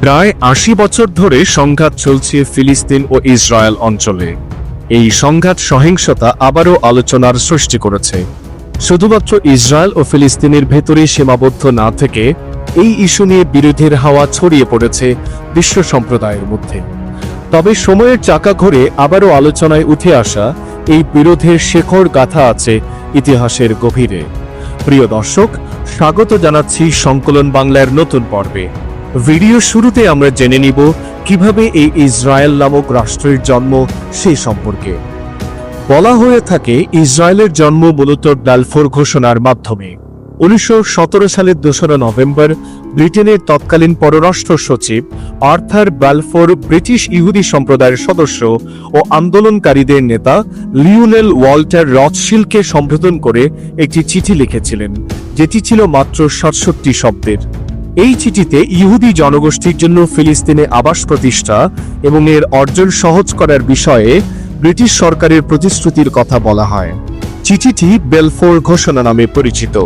প্রায় ৮০ বছর ধরে সংঘাত চলছে ফিলিস্তিন ও ইসরায়েল অঞ্চলে। এই সংঘাত সহিংসতা আবারও আলোচনার সৃষ্টি করেছে। শুধুমাত্র ইসরায়েল ও ফিলিস্তিনের ভেতরে সীমাবদ্ধ না থেকে এই ইস্যু নিয়ে বিরোধের হাওয়া ছড়িয়ে পড়েছে বিশ্ব সম্প্রদায়ের মধ্যে। তবে সময়ের চাকা ঘুরে আবারও আলোচনায় উঠে আসা এই বিরোধের শেকড় গাথা আছে ইতিহাসের গভীরে। প্রিয় দর্শক, স্বাগত জানাচ্ছি সংকলন বাংলার নতুন পর্বে। ভিডিও শুরুতে আমরা জেনে নিব কিভাবে এই ইসরায়েল নামক রাষ্ট্রের জন্ম সেই সম্পর্কে। বলা হয়ে থাকে ইসরায়েলের জন্ম মূলত বালফোর ঘোষণার মাধ্যমে। 1917 সালের 2 নভেম্বর ব্রিটেনের তৎকালীন পররাষ্ট্র সচিব আর্থার বালফোর ব্রিটিশ ইহুদি সম্প্রদায়ের সদস্য ও আন্দোলনকারীদের নেতা লিওনেল ওয়াল্টার রথশিল্ডকে সম্বোধন করে একটি চিঠি লিখেছিলেন, যেটি ছিল মাত্র 67 শব্দের। এই চিঠিতে ইহুদি জনগোষ্ঠীর জন্য ফিলিস্তিনে আবাস প্রতিষ্ঠা এবং এর অর্জন সহজ করার বিষয়ে ব্রিটিশ সরকারের প্রতিশ্রুতির কথা বলা হয়। চিঠিটি বালফোর ঘোষণা নামে পরিচিত।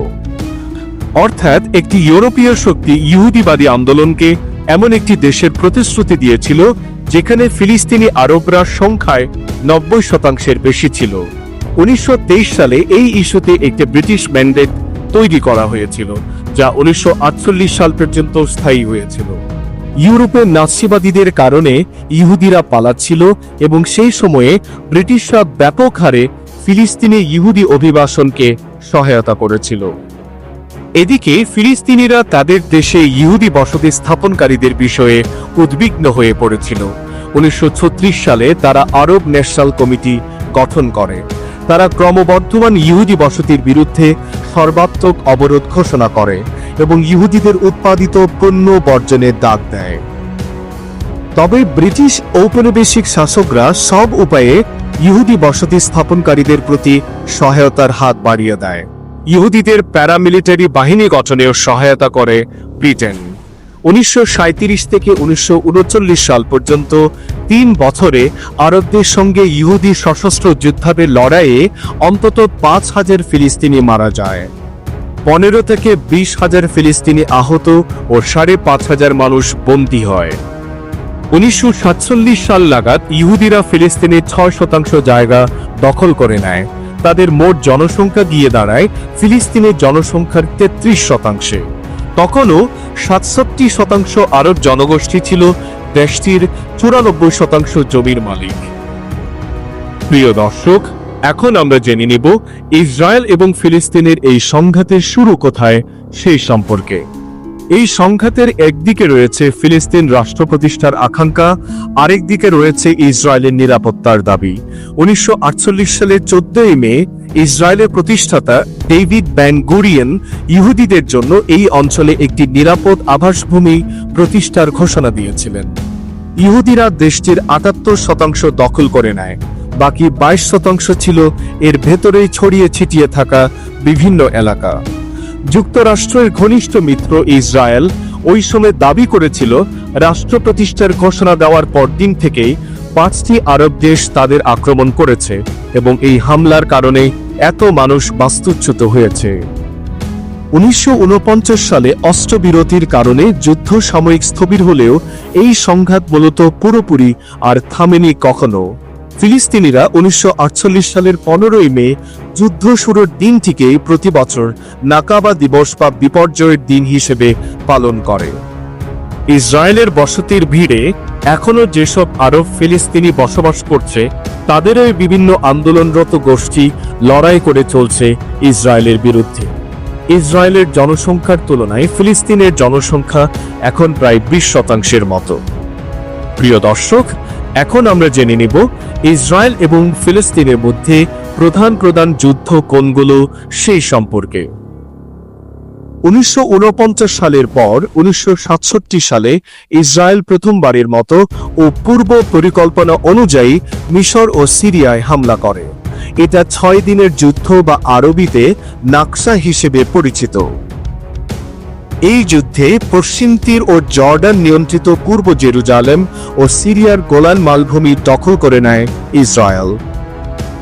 অর্থাৎ একটি ইউরোপীয় শক্তি ইহুদিবাদী আন্দোলনকে এমন একটি দেশের প্রতিশ্রুতি দিয়েছিল যেখানে ফিলিস্তিনি আরবরা সংখ্যায় 90% বেশি ছিল। 1923 সালে এই ইস্যুতে একটি ব্রিটিশ ম্যান্ডেট তৈরি করা হয়েছিল, যা 1948 সাল পর্যন্ত স্থায়ী হয়েছিল। ইউরোপের নাৎসিবাদীদের কারণে ইহুদিরা পালাচ্ছিল এবং সেই সময়ে ব্রিটিশরা ব্যাপক হারে ফিলিস্তিনি ইহুদি অভিবাসনকে সহায়তা করেছিল। এদিকে ফিলিস্তিনিরা তাদের দেশে ইহুদি বসতি স্থাপনকারীদের বিষয়ে উদ্বিগ্ন হয়ে পড়েছিল। 1936 সালে তারা আরব ন্যাশনাল কমিটি গঠন করে। তারা ক্রমবর্ধমান ইহুদি বসতির বিরুদ্ধে সর্বাত্মক অবরোধ ঘোষণা করে এবং ইহুদিদের উৎপাদিত পণ্য বর্জনের ডাক দেয়। তবে ব্রিটিশ ঔপনিবেশিক শাসকরা সব উপায়ে ইহুদি বসতি স্থাপনকারীদের প্রতি সহায়তার হাত বাড়িয়ে দেয়। ইহুদিদের প্যারামিলিটারি বাহিনী গঠনেও সহায়তা করে ব্রিটেন। 1937 থেকে 1939 সাল পর্যন্ত 3 বছরে আরবদের সঙ্গে ইহুদি সশস্ত্র যুদ্ধের লড়াইয়ে অন্তত 5,000 ফিলিস্তিনি মারা যায়। 15 থেকে 20,000 ফিলিস্তিনি আহত ও 5,500 মানুষ বন্দী হয়। 1947 সাল নাগাদ ইহুদিরা ফিলিস্তিনের 6% জায়গা দখল করে নেয়। তাদের মোট জনসংখ্যা গিয়ে দাঁড়ায় ফিলিস্তিনের জনসংখ্যার 33%। তখনও 67% আরব জনগোষ্ঠী ছিল দেশটির 94% জমির মালিক। প্রিয় দর্শক, এখন আমরা জেনে নিব ইসরায়েল এবং ফিলিস্তিনের এই সংঘাতের শুরু কোথায় সেই সম্পর্কে। এই সংঘাতের একদিকে রয়েছে ফিলিস্তিন রাষ্ট্র প্রতিষ্ঠার আকাঙ্ক্ষা, আরেকদিকে রয়েছে ইসরায়েলের নিরাপত্তার দাবি। 1948 সালের 14 মে ইসরায়েলের প্রতিষ্ঠাতা ডেভিড বেন গুরিয়ন ইহুদিদের জন্য এই অঞ্চলে একটি নিরাপদ আবাসভূমি প্রতিষ্ঠার ঘোষণা দিয়েছিলেন। ইহুদিরা দেশটির 78% দখল করে নেয়, বাকি 22% ছিল এর ভেতরেই ছড়িয়ে ছিটিয়ে থাকা বিভিন্ন এলাকা। যুক্তরাষ্ট্রের ঘনিষ্ঠ মিত্র ইসরায়েল ওই সময় দাবি করেছিল রাষ্ট্র প্রতিষ্ঠার ঘোষণা দেওয়ার পরদিন থেকেই 5টি আরব দেশ তাদের আক্রমণ করেছে এবং এই হামলার কারণে এত মানুষ বাস্তুচ্যুত হয়েছে। 1949 সালে অস্ত্রবিরতির কারণে যুদ্ধ সাময়িক স্থবির হলেও এই সংঘাত মূলত পুরোপুরি আর থামেনি কখনো। ফিলিস্তিনিরা 1948 সালের 15 মে যুদ্ধ শুরুর দিনটিকেই প্রতি বছর নাকাবা দিবস বা বিপর্যয়ের দিন হিসেবে পালন করে। ইসরায়েলের বসতির ভিড়ে এখনো যেসব আরব ফিলিস্তিনি বসবাস করছে, তাদেরও বিভিন্ন আন্দোলনরত গোষ্ঠী লড়াই করে চলছে ইসরায়েলের বিরুদ্ধে। ইসরায়েলের জনসংখ্যার তুলনায় ফিলিস্তিনের জনসংখ্যা এখন প্রায় 20% মতো। প্রিয় দর্শক, এখন আমরা জেনে নিব ইসরায়েল এবং ফিলিস্তিনের মধ্যে প্রধান যুদ্ধ কোনগুলো সেই সম্পর্কে। 1949 সালের পর 1967 সালে ইসরায়েল প্রথমবারের মতো ও পূর্ব পরিকল্পনা অনুযায়ী মিশর ও সিরিয়ায় হামলা করে। এটা 6 দিনের যুদ্ধ বা আরবিতে নাকসা হিসেবে পরিচিত। এই যুদ্ধে পশ্চিম তীর ও জর্ডান নিয়ন্ত্রিত পূর্ব জেরুজালেম ও সিরিয়ার গোলান মালভূমি দখল করে নেয় ইসরায়েল।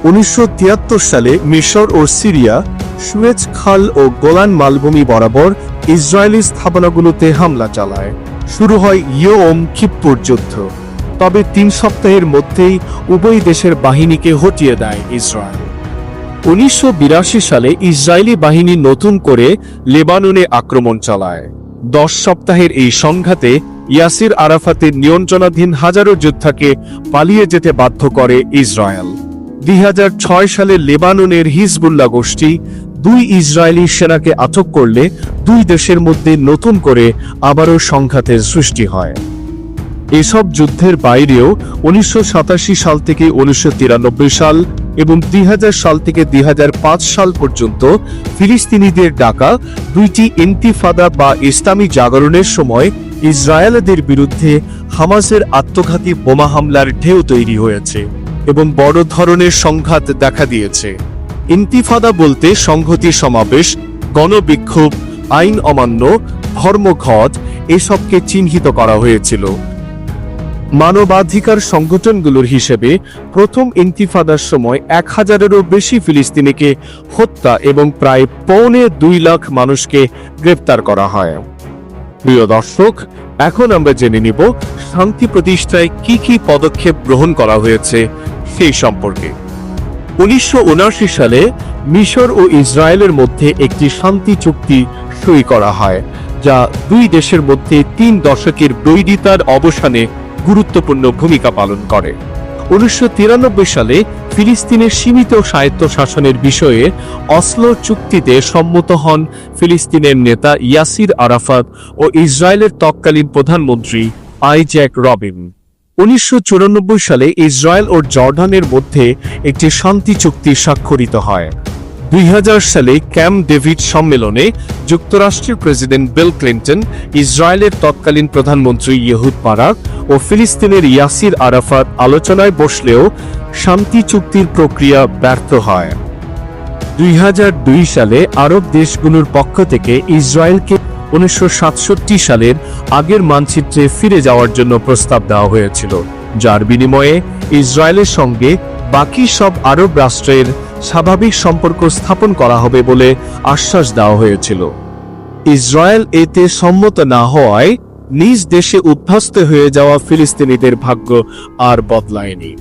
1973 সালে মিশর ও সিরিয়া সুয়েজ খাল ও গোলান মালভূমি বরাবর ইসরায়েলি স্থাপনাগুলোতে হামলা চালায়। শুরু হয় ইয়ম কিপ্পুর যুদ্ধ। তবে 3 সপ্তাহের মধ্যেই উভয় দেশের বাহিনীকে হটিয়ে দেয় ইসরায়েল। 1982 সালে ইসরায়েলি বাহিনী নতুন করে লেবাননে আক্রমণ চালায়। 10 সপ্তাহের এই সংঘাতে ইয়াসির আরাফাতের নিয়ন্ত্রণাধীন হাজারো যোদ্ধাকে পালিয়ে যেতে বাধ্য করে ইসরায়েল। 2006 সালে লেবাননের হিজবুল্লাহ গোষ্ঠী 2 ইসরায়েলি সেনাকে আটক করলে 2 দেশের মধ্যে নতুন করে আবারও সংঘাতের সৃষ্টি হয়। এসব যুদ্ধের বাইরেও 1987 সাল থেকে 1993 সাল এবং 2000 সাল থেকে 2005 সাল পর্যন্ত ফিলিস্তিনিদের ডাকা 2টি ইন্তিফাদা বা ইসলামী জাগরণের সময় ইসরায়েলদের বিরুদ্ধে হামাসের আত্মঘাতী বোমা হামলার ঢেউ তৈরি হয়েছে এবং বড় ধরনের সংঘাত দেখা দিয়েছে। ইন্তিফাদা বলতে সংহতি সমাবেশ, গণবিক্ষোভ, আইন অমান্য, ধর্মঘট এসবকে চিহ্নিত করা হয়েছিল। মানবাধিকার সংগঠনগুলোর হিসেবে প্রথম ইন্তিফাদার সময় 1000-এরও বেশি ফিলিস্তিনিকে হত্যা এবং প্রায় 2.25 লাখ মানুষকে গ্রেপ্তার করা হয়। প্রিয় দর্শক, এখন আমরা জেনে নিব শান্তি প্রতিষ্ঠায় কি কি পদক্ষেপ গ্রহণ করা হয়েছে সেই সম্পর্কে। 1979 সালে মিশর ও ইসরায়েলের মধ্যে একটি শান্তি চুক্তি সই করা হয়, যা 2 দেশের মধ্যে 3 দশকের বৈরিতার অবসানে গুরুত্বপূর্ণ ভূমিকা পালন করে। 1993 সালে ফিলিস্তিনের সীমিত স্বায়ত্তশাসনের বিষয়ে অসলো চুক্তিতে সম্মত হন ফিলিস্তিনের নেতা ইয়াসির আরাফাত ও ইসরায়েলের তৎকালীন প্রধানমন্ত্রী আইজ্যাক রবিন। 1994 সালে ইসরায়েল ও জর্ডানের মধ্যে একটি শান্তি চুক্তি স্বাক্ষরিত হয়। 2000 সালে ক্যাম্প ডেভিড সম্মেলনে যুক্তরাষ্ট্রের প্রেসিডেন্ট বিল ক্লিন্টন, ইসরায়েলের তৎকালীন প্রধানমন্ত্রী ইহুদ বারাক ও ফিলিস্তিনের ইয়াসির আরাফাত আলোচনায় বসলেও শান্তি চুক্তির প্রক্রিয়া ব্যর্থ হয়। 2002 সালে আরব দেশগুলোর পক্ষ থেকে ইসরায়েলকে 1967 সালের আগের মানচিত্রে ফিরে যাওয়ার জন্য প্রস্তাব দেওয়া হয়েছিল, যার বিনিময়ে ইসরায়েলের সঙ্গে বাকি সব আরব রাষ্ট্রের স্বাভাবিক সম্পর্ক স্থাপন করা হবে বলে আশ্বাস দেওয়া হয়েছিল। ইসরায়েল এতে সম্মত না হওয়ায় নিজ দেশে উদ্বাস্ত হয়ে যাওয়া ফিলিস্তিনিদের ভাগ্য আর বদলায়নি।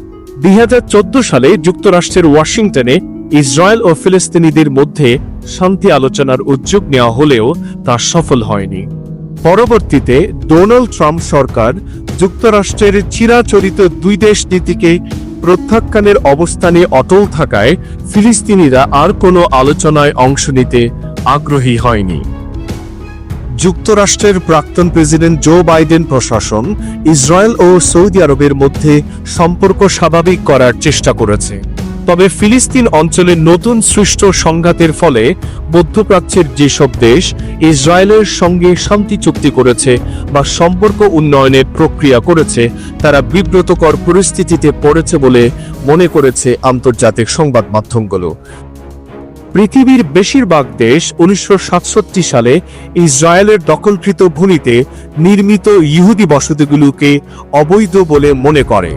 2014 সালে যুক্তরাষ্ট্রের ওয়াশিংটনে ইসরায়েল ও ফিলিস্তিনিদের মধ্যে শান্তি আলোচনার উদ্যোগ নেওয়া হলেও তা সফল হয়নি। পরবর্তীতে ডোনাল্ড ট্রাম্প সরকার যুক্তরাষ্ট্রের চিরাচরিত 2 দেশ নীতিকে প্রত্যাখ্যানের অবস্থানে অটল থাকায় ফিলিস্তিনিরা আর কোনো আলোচনায় অংশ নিতে আগ্রহী হয়নি। যুক্তরাষ্ট্রের প্রাক্তন প্রেসিডেন্ট জো বাইডেন প্রশাসন ইসরায়েল ও সৌদি আরবের মধ্যে সম্পর্ক স্বাভাবিক করার চেষ্টা করেছে। তবে ফিলিস্তিন অঞ্চলে নতুন সৃষ্ট সংঘাতের ফলে মধ্যপ্রাচ্যের যেসব দেশ ইসরায়েলের সঙ্গে শান্তি চুক্তি করেছে বা সম্পর্ক উন্নয়নের প্রক্রিয়া করেছে, তারা বিব্রতকর পরিস্থিতিতে পড়েছে বলে মনে করেছে আন্তর্জাতিক সংবাদ মাধ্যমগুলো। পৃথিবীর বেশিরভাগ দেশ 1967 সালে ইসরায়েলের দখলকৃত ভূমিতে নির্মিত ইহুদি বসতিগুলোকে অবৈধ বলে মনে করে।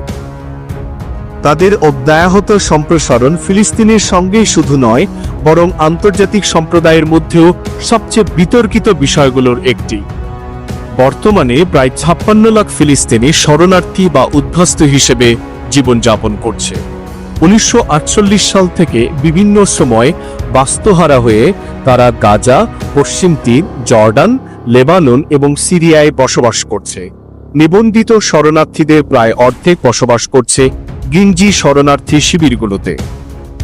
তাদের অব্যাহত সম্প্রসারণ ফিলিস্তিনের সঙ্গেই শুধু নয়, বরং আন্তর্জাতিক সম্প্রদায়ের মধ্যেও সবচেয়ে বিতর্কিত বিষয়গুলোর একটি। বর্তমানে প্রায় 56 লাখ ফিলিস্তিনি শরণার্থী বা উদ্বাস্তু হিসেবে জীবনযাপন করছে। 1948 সাল থেকে বিভিন্ন সময় বাস্তুহারা হয়ে তারা গাজা, পশ্চিম তীর, জর্ডান, লেবানন এবং সিরিয়ায় বসবাস করছে। নিবন্ধিত শরণার্থীদের প্রায় অর্ধেক বসবাস করছে গিঞ্জি শরণার্থী শিবিরগুলোতে।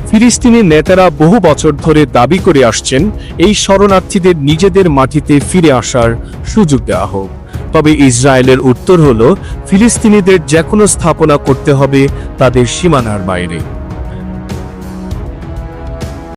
ফিলিস্তিনি নেতারা বহু বছর ধরে দাবি করে আসছেন এই শরণার্থীদের নিজেদের মাটিতে ফিরে আসার সুযোগ দেওয়া হোক। তবে ইসরায়েলের উত্তর হলো ফিলিস্তিনিদের যে কোনো স্থাপনা করতে হবে তাদের সীমানার বাইরে।